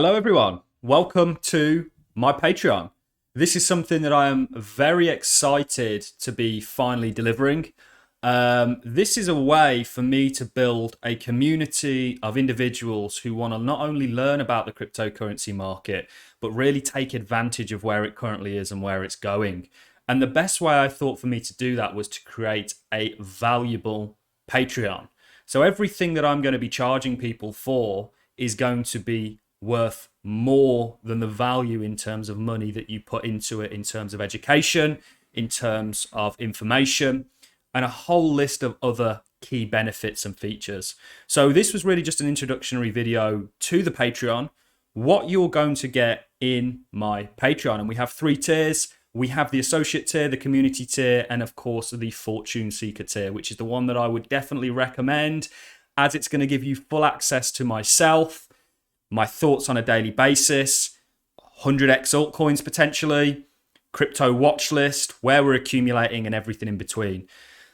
Hello everyone, welcome to my Patreon. This is something that I am very excited to be finally delivering. This is a way for me to build a community of individuals who want to not only learn about the cryptocurrency market, but really take advantage of where it currently is and where it's going. And the best way I thought for me to do that was to create a valuable Patreon. So everything that I'm going to be charging people for is going to be worth more than the value in terms of money that you put into it, in terms of education, in terms of information, and a whole list of other key benefits and features. So this was really just an introductory video to the Patreon, what you're going to get in my Patreon. And we have 3 tiers. We have the associate tier, the community tier, and of course the fortune seeker tier, which is the one that I would definitely recommend, as it's going to give you full access to myself, my thoughts on a daily basis, 100x altcoins potentially, crypto watch list, where we're accumulating, and everything in between.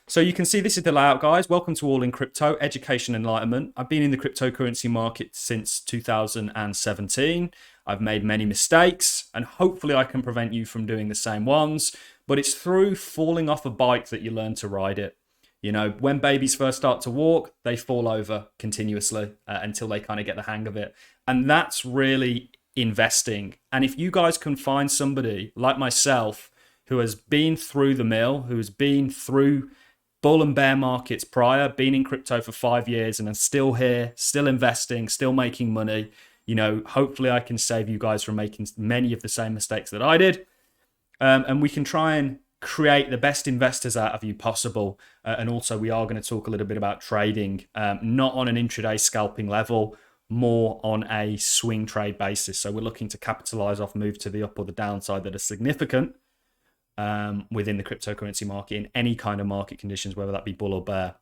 So you can see this is the layout, guys. Welcome to All in Crypto, Education Enlightenment. I've been in the cryptocurrency market since 2017. I've made many mistakes, and hopefully I can prevent you from doing the same ones. But it's through falling off a bike that you learn to ride it. You know, when babies first start to walk, they fall over continuously until they kind of get the hang of it. And that's really investing. And if you guys can find somebody like myself who has been through the mill, who has been through bull and bear markets prior, been in crypto for 5 years and are still here, still investing, still making money, you know, hopefully I can save you guys from making many of the same mistakes that I did. And we can try and create the best investors out of you possible. And also we are going to talk a little bit about trading, not on an intraday scalping level, more on a swing trade basis. So we're looking to capitalize off move to the up or the downside that are significant within the cryptocurrency market in any kind of market conditions, whether that be bull or bear.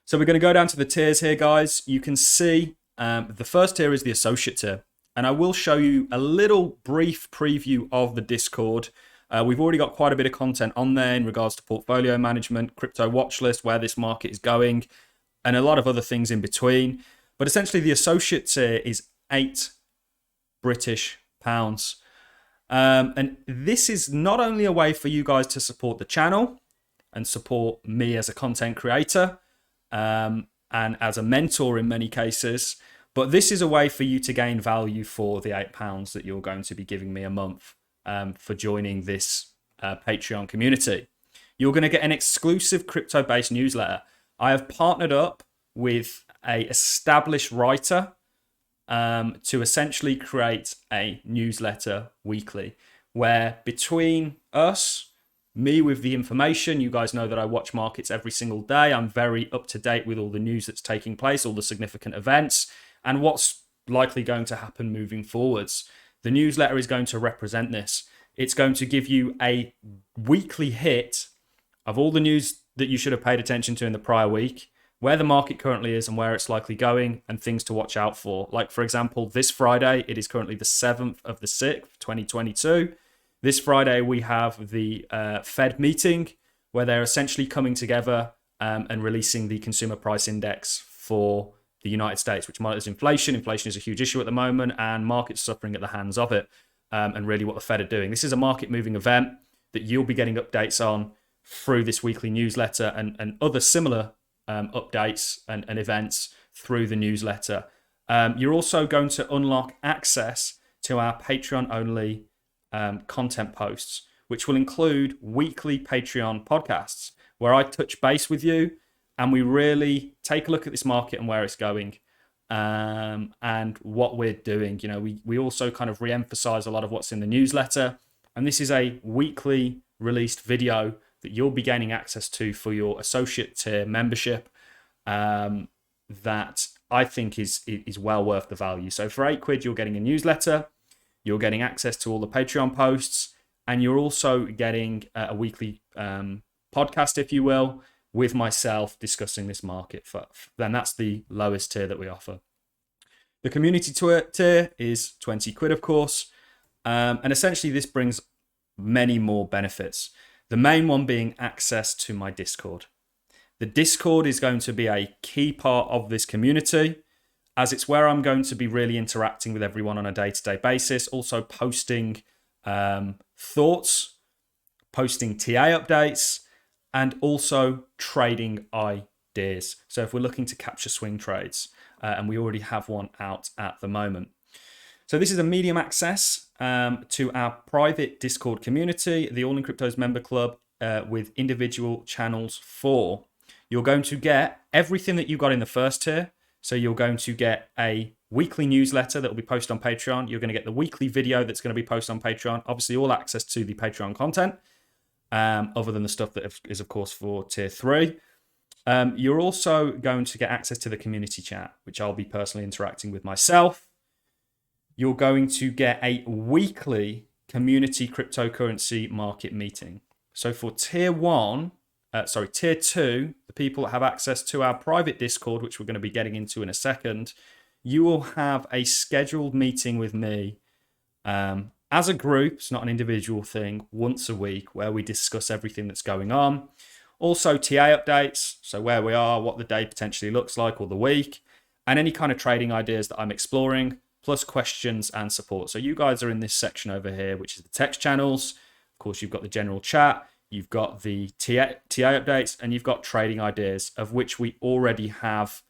So we're going to go down to the tiers here, guys. You can see the first tier is the associate tier. And I will show you a little brief preview of the Discord. We've already got quite a bit of content on there in regards to portfolio management, crypto watch list, where this market is going, and a lot of other things in between. But essentially the associate tier is £8. And this is not only a way for you guys to support the channel and support me as a content creator and as a mentor in many cases, but this is a way for you to gain value for the £8 that you're going to be giving me a month for joining this Patreon community. You're going to get an exclusive crypto-based newsletter. I have partnered up with an established writer to essentially create a newsletter weekly, where between us, me with the information, you guys know that I watch markets every single day. I'm very up to date with all the news that's taking place, all the significant events, and what's likely going to happen moving forwards. The newsletter is going to represent this. It's going to give you a weekly hit of all the news that you should have paid attention to in the prior week, where the market currently is and where it's likely going, and things to watch out for. Like, for example, this Friday, it is currently the 7th of the 6th, 2022. This Friday, we have the Fed meeting, where they're essentially coming together and releasing the consumer price index for the United States, which monitors inflation. Inflation is a huge issue at the moment, and markets suffering at the hands of it, and really what the Fed are doing. This is a market-moving event that you'll be getting updates on through this weekly newsletter and other similar updates and events through the newsletter. You're also going to unlock access to our Patreon-only content posts, which will include weekly Patreon podcasts, where I touch base with you and we really take a look at this market and where it's going and what we're doing. You know, we also kind of re-emphasize a lot of what's in the newsletter. And this is a weekly released video that you'll be gaining access to for your associate tier membership that I think is well worth the value. So for £8, you're getting a newsletter, you're getting access to all the Patreon posts, and you're also getting a weekly podcast, if you will, with myself discussing this market. Then that's the lowest tier that we offer. The community tier is £20, of course. And essentially this brings many more benefits. The main one being access to my Discord. The Discord is going to be a key part of this community. as it's where I'm going to be really interacting with everyone on a day-to-day basis, also posting thoughts, posting TA updates, and also trading ideas. So if we're looking to capture swing trades, and we already have one out at the moment. So this is a medium access to our private Discord community, the All in Cryptos member club, with individual channels for. You're going to get everything that you got in the first tier. So you're going to get a weekly newsletter that will be posted on Patreon. You're going to get the weekly video that's going to be posted on Patreon. Obviously, all access to the Patreon content, other than the stuff that is, of course, for tier 3. You're also going to get access to the community chat, which I'll be personally interacting with myself. You're going to get a weekly community cryptocurrency market meeting. So for tier 2, the people that have access to our private Discord, which we're going to be getting into in a second, you will have a scheduled meeting with me as a group. It's not an individual thing, once a week, where we discuss everything that's going on. Also TA updates, so where we are, what the day potentially looks like, or the week, and any kind of trading ideas that I'm exploring, plus questions and support. So you guys are in this section over here, which is the text channels. Of course, you've got the general chat, you've got the TA updates, and you've got trading ideas, of which we already have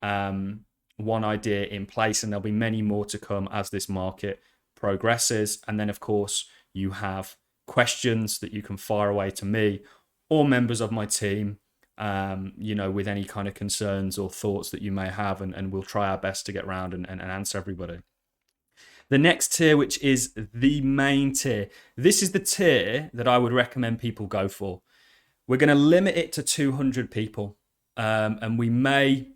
one idea in place, and there'll be many more to come as this market progresses. And then, of course, you have questions that you can fire away to me or members of my team, with any kind of concerns or thoughts that you may have, and we'll try our best to get around and answer everybody. The next tier, which is the main tier, this is the tier that I would recommend people go for. We're going to limit it to 200 people, and we may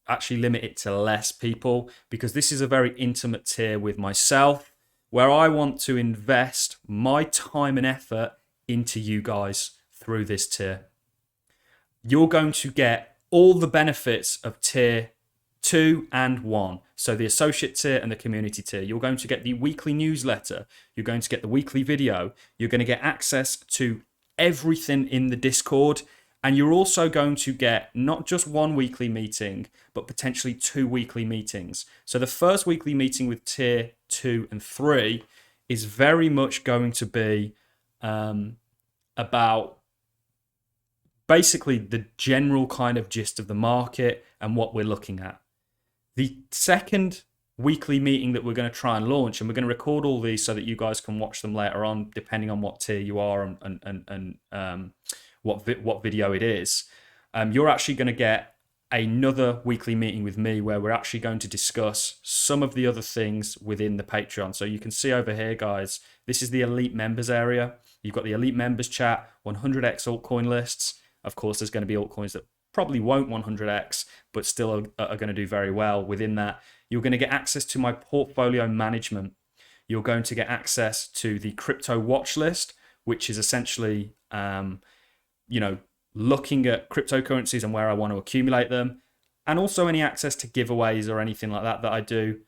actually limit it to less people, because this is a very intimate tier with myself, where I want to invest my time and effort into you guys through this tier. You're going to get all the benefits of tier 2 and 1. So the associate tier and the community tier. You're going to get the weekly newsletter. You're going to get the weekly video. You're going to get access to everything in the Discord. And you're also going to get not just one weekly meeting, but potentially 2 weekly meetings. So the first weekly meeting with tier 2 and 3 is very much going to be about basically the general kind of gist of the market and what we're looking at. The second weekly meeting that we're going to try and launch, and we're going to record all these so that you guys can watch them later on, depending on what tier you are and what video it is. You're actually going to get another weekly meeting with me where we're actually going to discuss some of the other things within the Patreon. So you can see over here, guys, this is the elite members area. You've got the elite members chat, 100x altcoin lists. Of course, there's going to be altcoins that probably won't 100x, but still are going to do very well within that. You're going to get access to my portfolio management. You're going to get access to the crypto watch list, which is essentially, looking at cryptocurrencies and where I want to accumulate them. And also any access to giveaways or anything like that I do.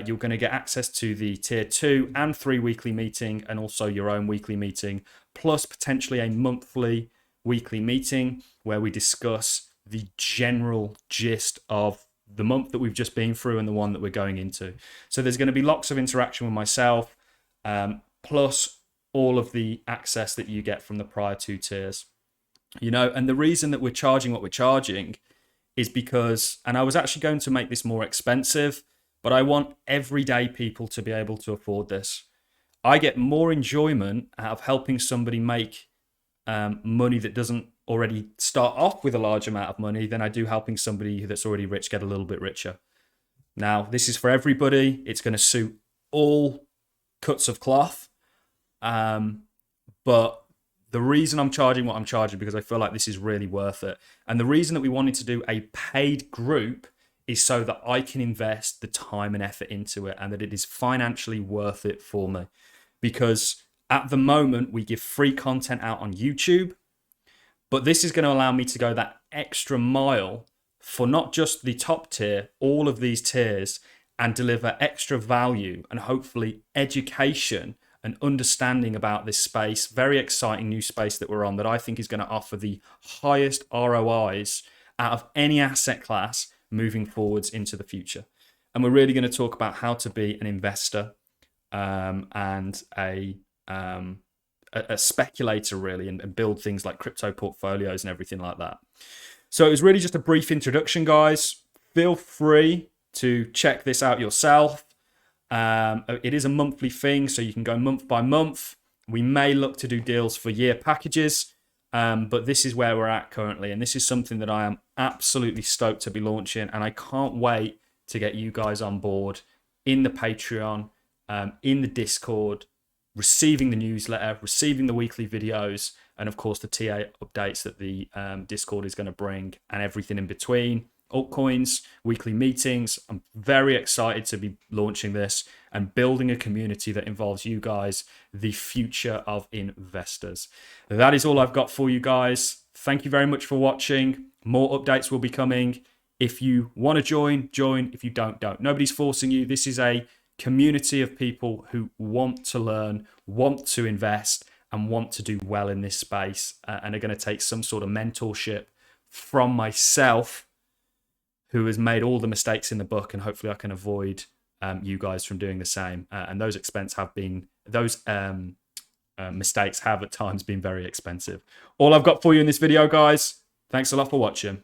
You're going to get access to the tier 2 and 3 weekly meeting, and also your own weekly meeting, plus potentially a monthly weekly meeting where we discuss the general gist of the month that we've just been through and the one that we're going into. So there's going to be lots of interaction with myself, plus all of the access that you get from the prior 2 tiers. And the reason that we're charging what we're charging is because, and I was actually going to make this more expensive, but I want everyday people to be able to afford this. I get more enjoyment out of helping somebody make money that doesn't already start off with a large amount of money than I do helping somebody that's already rich get a little bit richer. Now, this is for everybody. It's going to suit all cuts of cloth. But the reason I'm charging what I'm charging, because I feel like this is really worth it. And the reason that we wanted to do a paid group is so that I can invest the time and effort into it, and that it is financially worth it for me. Because at the moment, we give free content out on YouTube, but this is going to allow me to go that extra mile for not just the top tier, all of these tiers, and deliver extra value and hopefully education and understanding about this space. Very exciting new space that we're on that I think is going to offer the highest ROIs out of any asset class moving forwards into the future. and we're really going to talk about how to be an investor and a speculator, really, and build things like crypto portfolios and everything like that. So it was really just a brief introduction, guys. Feel free to check this out yourself. It is a monthly thing, so you can go month by month. We may look to do deals for year packages, but this is where we're at currently, and this is something that I am absolutely stoked to be launching, and I can't wait to get you guys on board in the Patreon, in the Discord, receiving the newsletter, receiving the weekly videos, and of course the TA updates that the Discord is going to bring, and everything in between. Altcoins, weekly meetings. I'm very excited to be launching this and building a community that involves you guys, the future of investors. That is all I've got for you guys. Thank you very much for watching. More updates will be coming. If you want to join, join. If you don't. Nobody's forcing you. This is a community of people who want to learn, want to invest, and want to do well in this space, and are going to take some sort of mentorship from myself, who has made all the mistakes in the book, and hopefully I can avoid you guys from doing the same. And those mistakes have at times been very expensive. All I've got for you in this video, guys. Thanks a lot for watching.